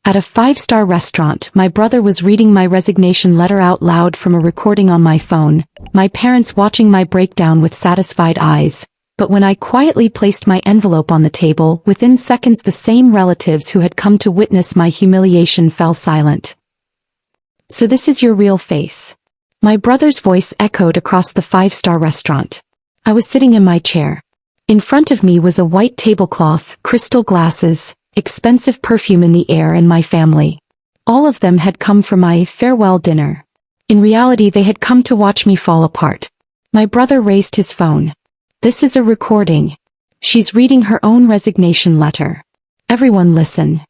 At a five-star restaurant, my brother was reading my resignation letter out loud from a recording on my phone, my parents watching my breakdown with satisfied eyes. But when I quietly placed my envelope on the table, within seconds the same relatives who had come to witness my humiliation fell silent. "So this is your real face." My brother's voice echoed across the five-star restaurant. I was sitting in my chair. In front of me was a white tablecloth, crystal glasses, expensive perfume in the air, and my family. All of them had come for my farewell dinner. In reality, they had come to watch me fall apart. My brother raised his phone. "This is a recording. She's reading her own resignation letter. Everyone listen."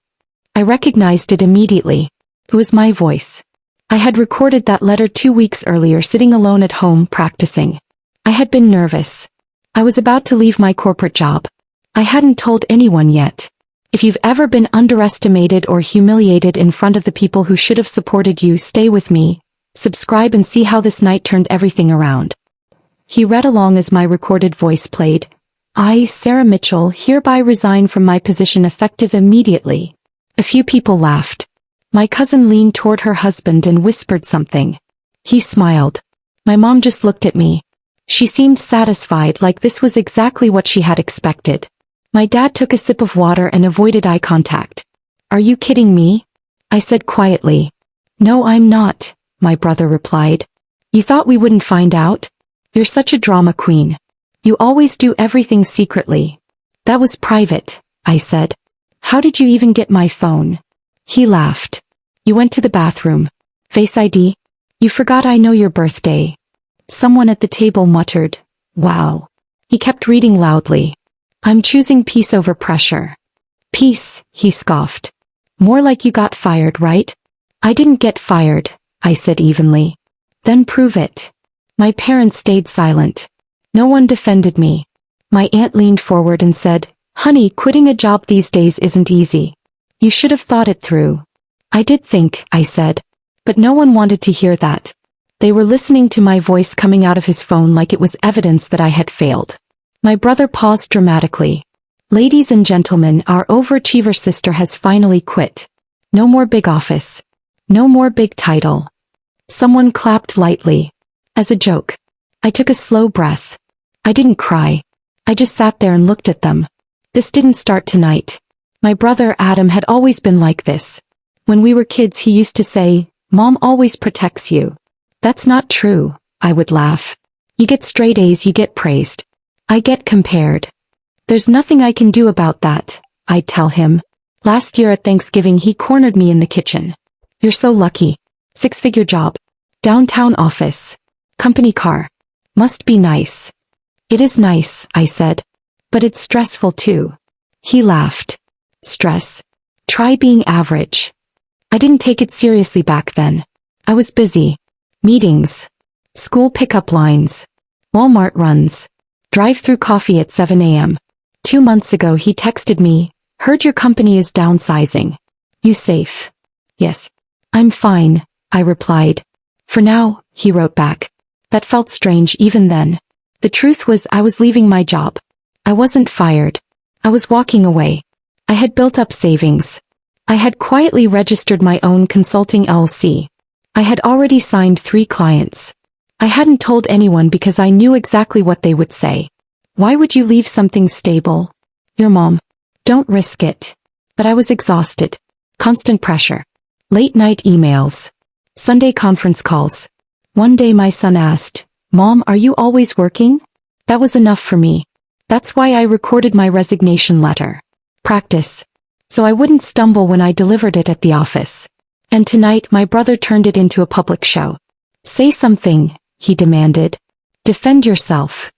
I recognized it immediately. It was my voice. I had recorded that letter 2 weeks earlier, sitting alone at home practicing. I had been nervous. I was about to leave my corporate job. I hadn't told anyone yet. If you've ever been underestimated or humiliated in front of the people who should have supported you, stay with me, subscribe, and see how this night turned everything around. He read along as my recorded voice played. "I, Sarah Mitchell, hereby resign from my position effective immediately." A few people laughed. My cousin leaned toward her husband and whispered something. He smiled. My mom just looked at me. She seemed satisfied, like this was exactly what she had expected. My dad took a sip of water and avoided eye contact. "Are you kidding me?" I said quietly. "No, I'm not," my brother replied. "You thought we wouldn't find out? You're such a drama queen. You always do everything secretly." "That was private," I said. "How did you even get my phone?" He laughed. "You went to the bathroom. Face ID? You forgot I know your birthday." Someone at the table muttered, "Wow." He kept reading loudly. "I'm choosing peace over pressure." "Peace," he scoffed. "More like you got fired, right?" "I didn't get fired," I said evenly. "Then prove it." My parents stayed silent. No one defended me. My aunt leaned forward and said, "Honey, quitting a job these days isn't easy. You should have thought it through." "I did think," I said. But no one wanted to hear that. They were listening to my voice coming out of his phone like it was evidence that I had failed. My brother paused dramatically. "Ladies and gentlemen, our overachiever sister has finally quit. No more big office. No more big title." Someone clapped lightly. As a joke. I took a slow breath. I didn't cry. I just sat there and looked at them. This didn't start tonight. My brother Adam had always been like this. When we were kids, he used to say, "Mom always protects you." "That's not true," I would laugh. "You get straight A's, you get praised. I get compared." "There's nothing I can do about that," I'd tell him. Last year at Thanksgiving, he cornered me in the kitchen. "You're so lucky. 6-figure job. Downtown office. Company car. Must be nice." "It is nice," I said. "But it's stressful too." He laughed. "Stress? Try being average." I didn't take it seriously back then. I was busy. Meetings. School pickup lines. Walmart runs. Drive-through coffee at 7 a.m. 2 months ago he texted me, "Heard your company is downsizing. You safe?" "Yes." "I'm fine," I replied. "For now," he wrote back. That felt strange even then. The truth was, I was leaving my job. I wasn't fired. I was walking away. I had built up savings. I had quietly registered my own consulting LLC. I had already signed 3 clients. I hadn't told anyone because I knew exactly what they would say. "Why would you leave something stable?" "Your mom." "Don't risk it." But I was exhausted. Constant pressure. Late night emails. Sunday conference calls. One day my son asked, "Mom, are you always working?" That was enough for me. That's why I recorded my resignation letter. Practice. So I wouldn't stumble when I delivered it at the office. And tonight my brother turned it into a public show. "Say something," he demanded. "Defend yourself."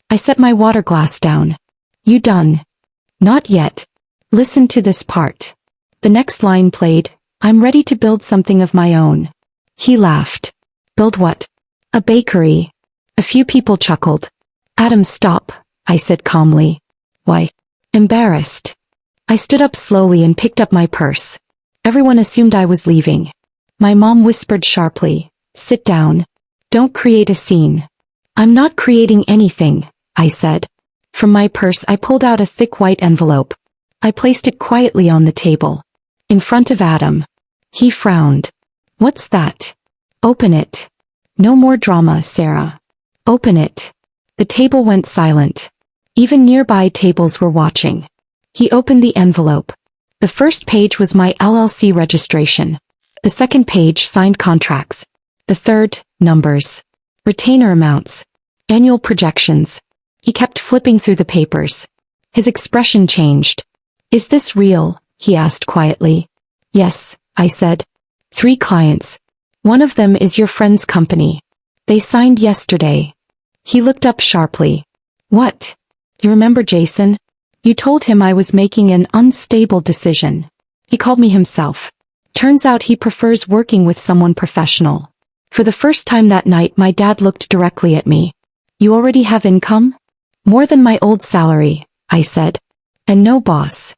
I set my water glass down. "You done?" "Not yet. Listen to this part." The next line played, "I'm ready to build something of my own." He laughed. "Build what?" "A bakery." A few people chuckled. "Adam, stop," I said calmly. "Why?" Embarrassed. I stood up slowly and picked up my purse. Everyone assumed I was leaving. My mom whispered sharply, "Sit down. Don't create a scene." "I'm not creating anything," I said. From my purse I pulled out a thick white envelope. I placed it quietly on the table. in front of Adam. He frowned. What's that? Open it. No more drama, Sarah. Open it. The table went silent. Even nearby tables were watching. He opened the envelope. The first page was my LLC registration. The second page signed contracts. The third, numbers. Retainer amounts. Annual projections. He kept flipping through the papers. His expression changed. Is this real? He asked quietly. Yes, I said. 3 clients. One of them is your friend's company. They signed yesterday. He looked up sharply. What? You remember Jason? You told him I was making an unstable decision. He called me himself. Turns out he prefers working with someone professional. For the first time that night, my dad looked directly at me. You already have income? More than my old salary, I said. And no boss.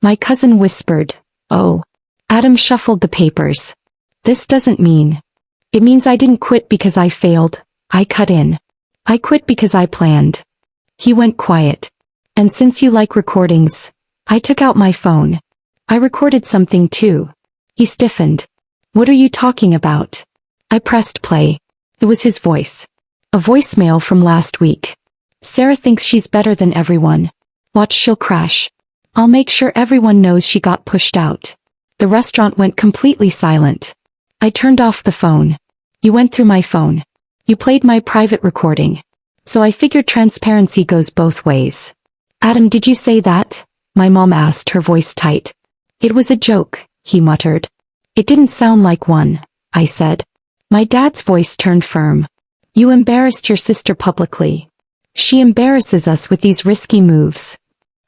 My cousin whispered, oh. Adam shuffled the papers. This doesn't mean. It means I didn't quit because I failed. I cut in. I quit because I planned. He went quiet. And since you like recordings, I took out my phone. I recorded something too. He stiffened. What are you talking about? I pressed play. It was his voice. A voicemail from last week. Sarah thinks she's better than everyone. Watch, she'll crash. I'll make sure everyone knows she got pushed out. The restaurant went completely silent. I turned off the phone. You went through my phone. You played my private recording. So I figured transparency goes both ways. Adam, did you say that? My mom asked, her voice tight. It was a joke, he muttered. It didn't sound like one, I said. My dad's voice turned firm. You embarrassed your sister publicly. She embarrasses us with these risky moves.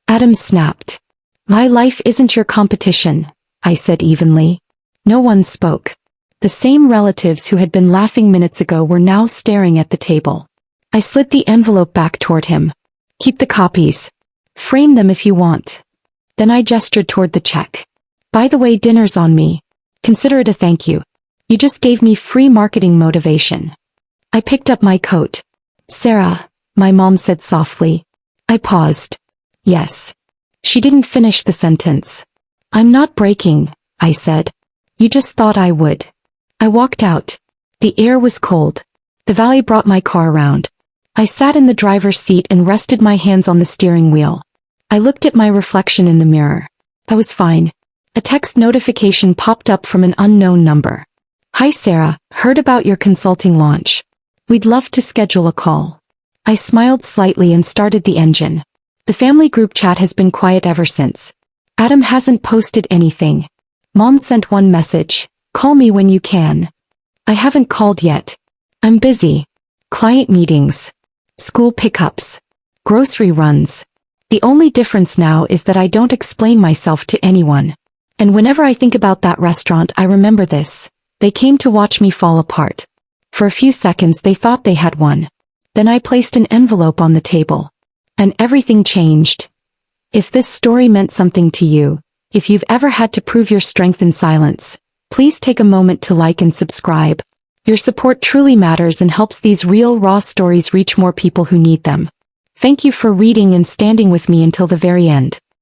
Adam snapped. My life isn't your competition, I said evenly. No one spoke. The same relatives who had been laughing minutes ago were now staring at the table. I slid the envelope back toward him. Keep the copies. Frame them if you want. Then I gestured toward the check. By the way, dinner's on me. Consider it a thank you. You just gave me free marketing motivation. I picked up my coat. Sarah, my mom said softly. I paused. Yes. She didn't finish the sentence. I'm not breaking, I said. You just thought I would. I walked out. The air was cold. The valet brought my car around. I sat in the driver's seat and rested my hands on the steering wheel. I looked at my reflection in the mirror. I was fine. A text notification popped up from an unknown number. Hi Sarah, heard about your consulting launch. We'd love to schedule a call. I smiled slightly and started the engine. The family group chat has been quiet ever since. Adam hasn't posted anything. Mom sent one message, call me when you can. I haven't called yet. I'm busy. Client meetings. School pickups. Grocery runs. The only difference now is that I don't explain myself to anyone. And whenever I think about that restaurant, I remember this. They came to watch me fall apart. For a few seconds they thought they had won. Then I placed an envelope on the table. And everything changed. If this story meant something to you, if you've ever had to prove your strength in silence, please take a moment to like and subscribe. Your support truly matters and helps these real, raw stories reach more people who need them. Thank you for reading and standing with me until the very end.